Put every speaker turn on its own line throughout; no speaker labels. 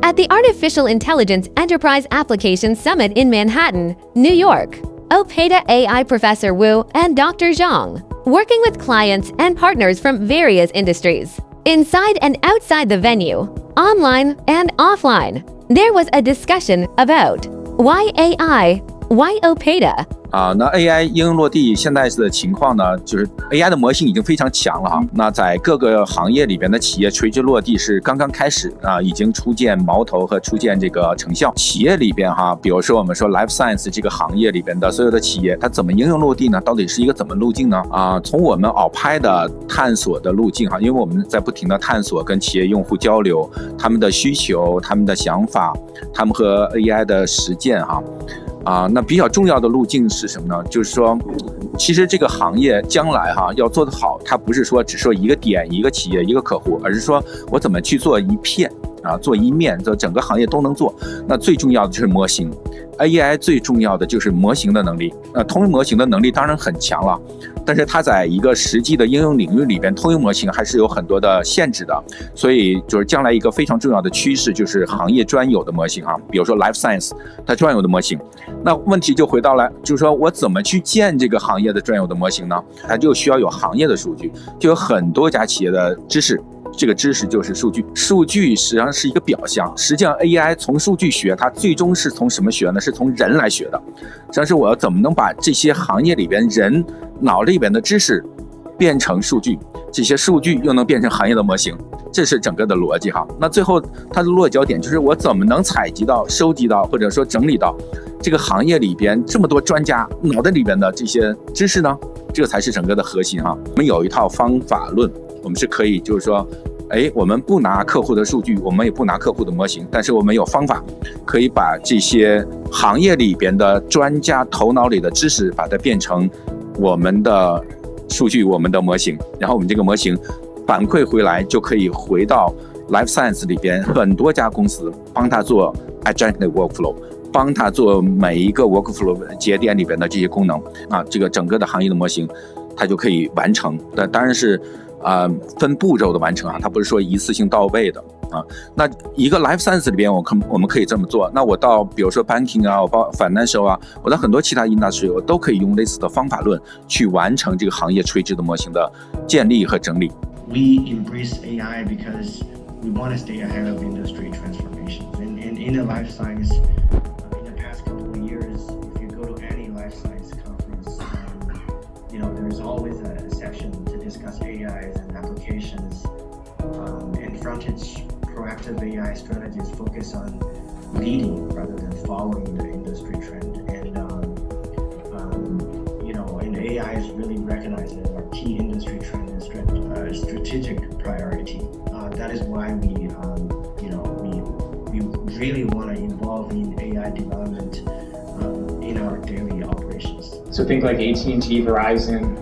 At the Artificial Intelligence Enterprise Application Summit in Manhattan, New York, OPAIDA.AI Professor Wu and Dr. Zhang, working with clients and partners from various industries, inside and outside the venue, online and offline, there was a discussion about why AI, why OPAIDA.
那 AI 应用落地现在的情况呢，就是 AI 的模型已经非常强了哈。那在各个行业里边的企业垂直落地是刚刚开始已经初见苗头和初见这个成效。企业里边哈，比如说我们说 Life Science 这个行业里边的所有的企业，它怎么应用落地呢？到底是一个怎么路径呢？从我们OPAIDA探索的路径哈，因为我们在不停的探索跟企业用户交流，他们的需求、他们的想法、他们和 AI 的实践哈。那比较重要的路径是什么呢？就是说，其实这个行业将来要做得好，它不是说只说一个点、一个企业、一个客户，而是说我怎么去做一片做一面，做整个行业都能做。那最重要的就是模型 ，AI 最重要的就是模型的能力。通用模型的能力当然很强了，但是它在一个实际的应用领域里边，通用模型还是有很多的限制的。所以就是将来一个非常重要的趋势就是行业专有的模型比如说 Life Science 它专有的模型。那问题就回到了，就是说我怎么去建这个行业的专有的模型呢？它就需要有行业的数据，就有很多家企业的知识。这个知识就是数据，数据实际上是一个表象。实际上 AI 从数据学，它最终是从什么学呢？是从人来学的。实际上是我要怎么能把这些行业里边人脑里边的知识变成数据，这些数据又能变成行业的模型，这是整个的逻辑哈。那最后它的落脚点就是我怎么能采集到、收集到或者说整理到这个行业里边这么多专家脑袋里边的这些知识呢？这才是整个的核心哈。我们有一套方法论，我们是可以就是说，我们不拿客户的数据，我们也不拿客户的模型，但是我们有方法可以把这些行业里边的专家头脑里的知识，把它变成我们的数据、我们的模型，然后我们这个模型反馈回来就可以回到 Life Science 里边很多家公司，帮他做 Agentic Workflow， 帮他做每一个 Workflow 节点里边的这些功能这个整个的行业的模型它就可以完成。但当然是分步骤的完成它不是说一次性到位的那一个 Life Science 里边我们可以这么做。那我到比如说 Banking 我到 Financial 我到很多其他 Industry 我都可以用类似的方法论去完成这个行业垂直的模型的建立和整理。
We embrace AI because we want to stay ahead of industry transformations. In the life science, in the past couple of years, if you go to any life science conference, there's always a section to discuss AIs and applications. And Fronted's proactive AI strategies focus on leading rather than following the industry trend. And AI is really recognized as our key industry trend and strategic priority. That is why we really want to involve in AI development in our daily operations.
So think like AT&T, Verizon,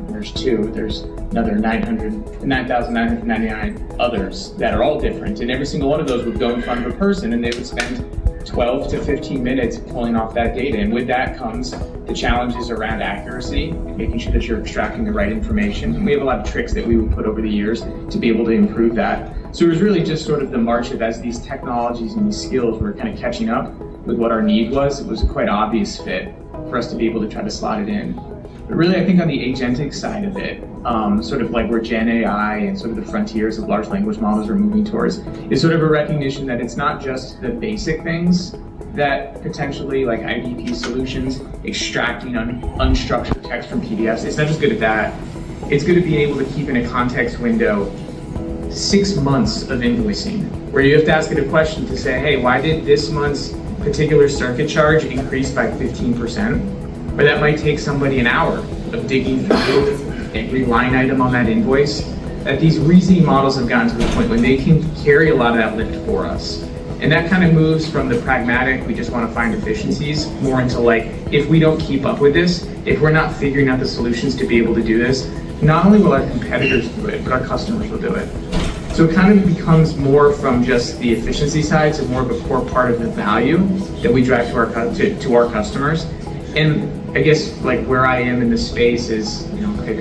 there's another 9,999 others that are all different, and every single one of those would go in front of a person and they would spend 12 to 15 minutes pulling off that data. And with that comes the challenges around accuracy, making sure that you're extracting the right information. And we have a lot of tricks that we would put over the years to be able to improve that. So it was really just sort of the march of as these technologies and these skills were kind of catching up with what our need was. It was a quite obvious fit for us to be able to try to slot it in. But really, I think on the agentic side of it, sort of like where Gen AI and sort of the frontiers of large language models are moving towards, is sort of a recognition that it's not just the basic things that potentially like IDP solutions, extracting unstructured text from PDFs. It's not just good at that. It's good at being able to keep in a context window 6 months of invoicing, where you have to ask it a question to say, hey, why did this month's particular circuit charge increase by 15%? Or that might take somebody an hour of digging through every line item on that invoice. That these reasoning models have gotten to the point when they can carry a lot of that lift for us. And that kind of moves from the pragmatic, we just want to find efficiencies, more into like, if we don't keep up with this, if we're not figuring out the solutions to be able to do this, not only will our competitors do it, but our customers will do it. So it kind of becomes more from just the efficiency side to more of a core part of the value that we drive to our customers. And I guess like where I am in this space is,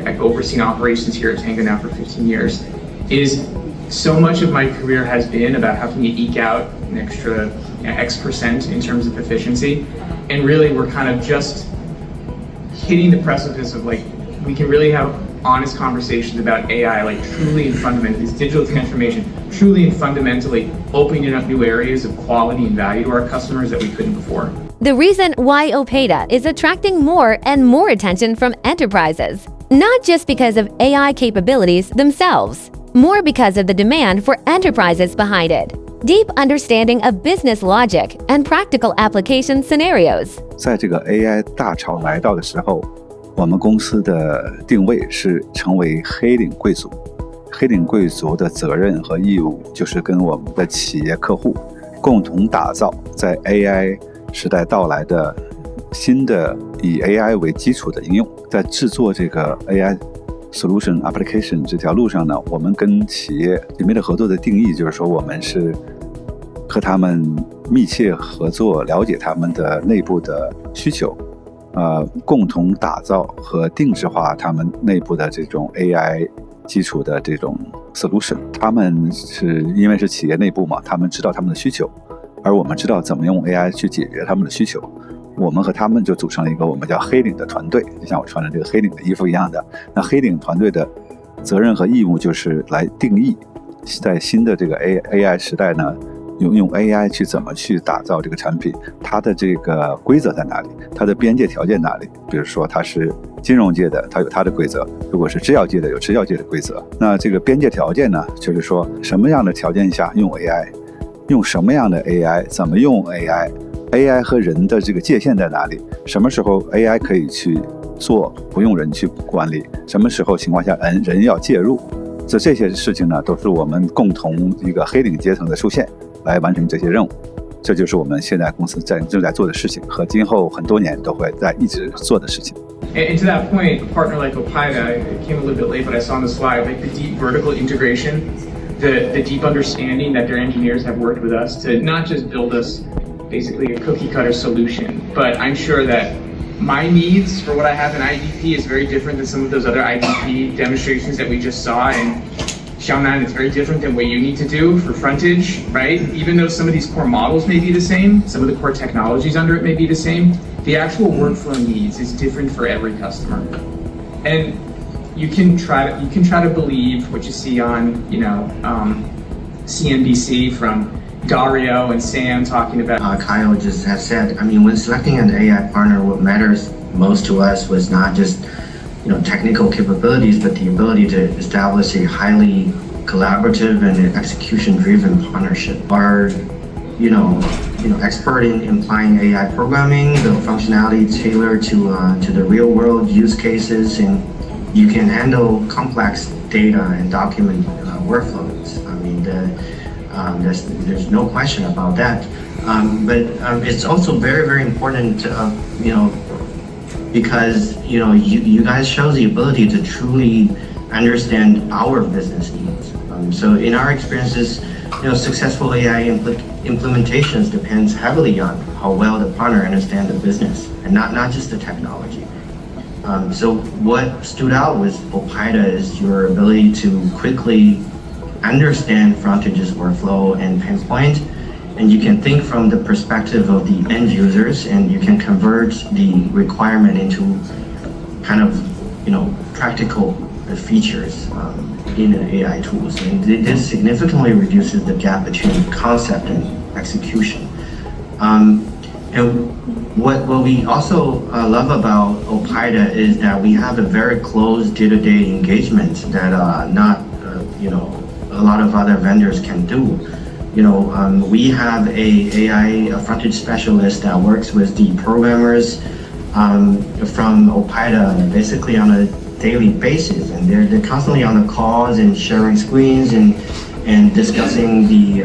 I've overseen operations here at Tango now for 15 years, is so much of my career has been about how can you eke out an extra X% in terms of efficiency. And really we're kind of just hitting the precipice of like, we can really have honest conversations about AI, like truly and fundamentally, this digital transformation, truly and fundamentally opening up new areas of quality and value to our customers that we couldn't before.
The reason why OPAIDA is attracting more and more attention from enterprises, not just because of AI capabilities themselves, more because of the demand for enterprises behind it. Deep understanding of business logic and practical application scenarios.
在这个 AI 大潮来到的时候，我们公司的定位是成为黑领贵族。黑领贵族的责任和义务就是跟我们的企业客户共同打造在 AI 时代到来的新的以 AI 为基础的应用。在制作这个 AI Solution Application 这条路上呢，我们跟企业里面的合作的定义就是说，我们是和他们密切合作，了解他们的内部的需求，共同打造和定制化他们内部的这种 AI 基础的这种 solution。他们是因为是企业内部嘛，他们知道他们的需求，而我们知道怎么用 AI 去解决他们的需求。我们和他们就组成了一个我们叫黑领的团队，就像我穿的这个黑领的衣服一样的。那黑领团队的责任和义务就是来定义，在新的这个 AI 时代呢，用 AI 去怎么去打造这个产品，它的这个规则在哪里，它的边界条件哪里。比如说它是金融界的，它有它的规则；如果是制药界的，有制药界的规则。那这个边界条件呢，就是说什么样的条件下用 AI， 用什么样的 AI， 怎么用 AI。AI 和人的这个界限在哪里？什么时候 AI 可以去做，不用人去管理？什么时候情况下人要介入？这些事情呢，都是我们共同一个黑领阶层的出现来完成这些任务。这就是我们现在公司正在做的事情，和今后很多年都会在一直做的事情。
And to that point, a partner like OPAIDA, I came a little bit late, but I saw on the slide, like the deep vertical integration, the deep understanding that their engineers have worked with us to not just build us basically a cookie cutter solution, but I'm sure that my needs for what I have in IDP is very different than some of those other IDP demonstrations that we just saw, and Xiaonan, it's very different than what you need to do for frontage, right? Even though some of these core models may be the same, some of the core technologies under it may be the same, the actual workflow needs is different for every customer. And you can try to believe what you see on, CNBC from Dario and Sam talking about.
Kyle just has said, I mean, when selecting an AI partner, what matters most to us was not just technical capabilities, but the ability to establish a highly collaborative and execution-driven partnership. Our, expert in applying AI programming, the functionality tailored to the real-world use cases, and you can handle complex data and document workflows. I mean, there's no question about that. But it's also very, very important, because you guys show the ability to truly understand our business needs. So in our experiences, successful AI implementations depends heavily on how well the partner understands the business and not just the technology. So what stood out with OPAIDA is your ability to quickly understand Frontage's workflow and pain point, and you can think from the perspective of the end users, and you can convert the requirement into kind of practical features in the AI tools, and this significantly reduces the gap between concept and execution. And what we also love about OPAIDA is that we have a very close day-to-day engagement that not a lot of other vendors can do. We have a AI frontage specialist that works with the programmers from OPAIDA basically on a daily basis, and they're constantly on the calls and sharing screens and discussing the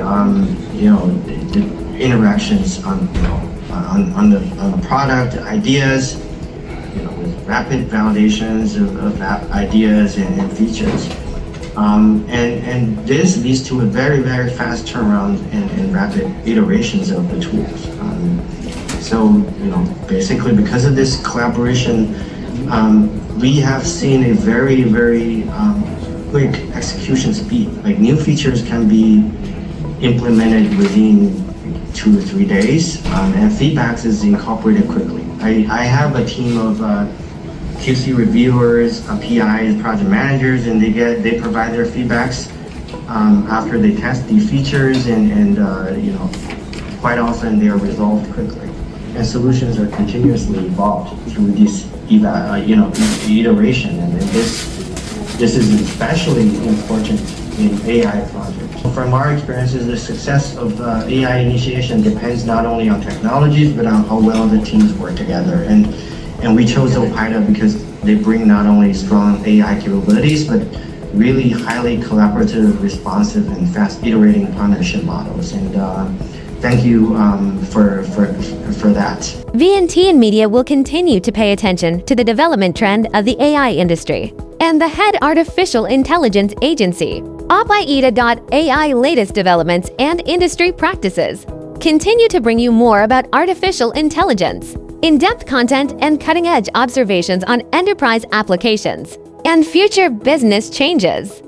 interactions on the product ideas, with rapid validations of ideas and features. And this leads to a very, very fast turnaround and rapid iterations of the tools. So, basically because of this collaboration, we have seen a very, very quick execution speed. Like new features can be implemented within 2 or 3 days, and feedbacks is incorporated quickly. I have a team of QC reviewers, PIs, project managers, and they provide their feedbacks after they test the features, and quite often they are resolved quickly. And solutions are continuously evolved through this iteration, and this is especially important in AI projects. From our experiences, the success of AI initiation depends not only on technologies, but on how well the teams work together. And we chose OPAIDA because they bring not only strong AI capabilities, but really highly collaborative, responsive, and fast iterating partnership models. And thank you for that.
VNT and media will continue to pay attention to the development trend of the AI industry and the head artificial intelligence agency, OPAIDA.AI latest developments and industry practices. Continue to bring you more about artificial intelligence, in-depth content, and cutting-edge observations on enterprise applications and future business changes.